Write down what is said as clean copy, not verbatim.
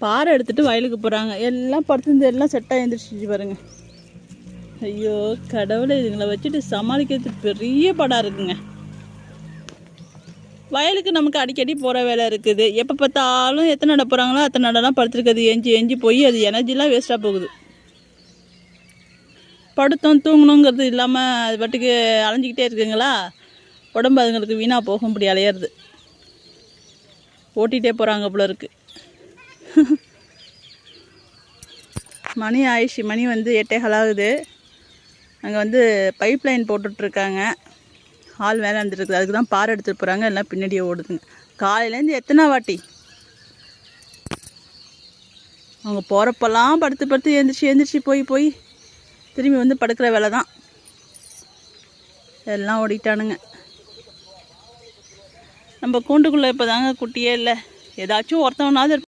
பாறை எடுத்துகிட்டு வயலுக்கு போகிறாங்க. எல்லாம் படுத்துருந்து எல்லாம் செட்டாக எழுந்திரிச்சு பாருங்க. ஐயோ கடவுளை, இதுங்களை வச்சுட்டு சமாளிக்கிறது பெரிய படம் இருக்குங்க. வயலுக்கு நமக்கு அடிக்கடி போகிற வேலை இருக்குது. எப்போ பார்த்தாலும் எத்தனை நட போகிறாங்களோ அத்தனை நடலாம் படுத்துருக்குது. எஞ்சி போய் அது எனர்ஜிலாம் வேஸ்ட்டாக போகுது. படுத்தோம் தூங்கணுங்கிறது இல்லாமல் அது பாட்டுக்கு அலைஞ்சிக்கிட்டே இருக்குங்களா, உடம்பு அதுங்களுக்கு வீணாக போக முடியாது, அலையிறது. ஓட்டிகிட்டே போகிறாங்க போல இருக்குது. மணி ஆயிடுச்சு. மணி வந்து 8:15 ஆகுது. அங்கே வந்து பைப் லைன் போட்டுட்ருக்காங்க. ஆள் வேலை இருந்துருக்குது. அதுக்கு தான் பாறை எடுத்துகிட்டு போகிறாங்க. எல்லாம் பின்னாடியே ஓடுதுங்க. காலையிலேருந்து எத்தனை வாட்டி அவங்க போகிறப்பெல்லாம் படுத்து எழுந்திரிச்சு போய் திரும்பி வந்து படுக்கிற வேலை தான். எல்லாம் ஓடிட்டானுங்க. நம்ம கூண்டுக்குள்ளே இப்போ தாங்க குட்டியே இல்லை. ஏதாச்சும் ஒருத்தவனாவது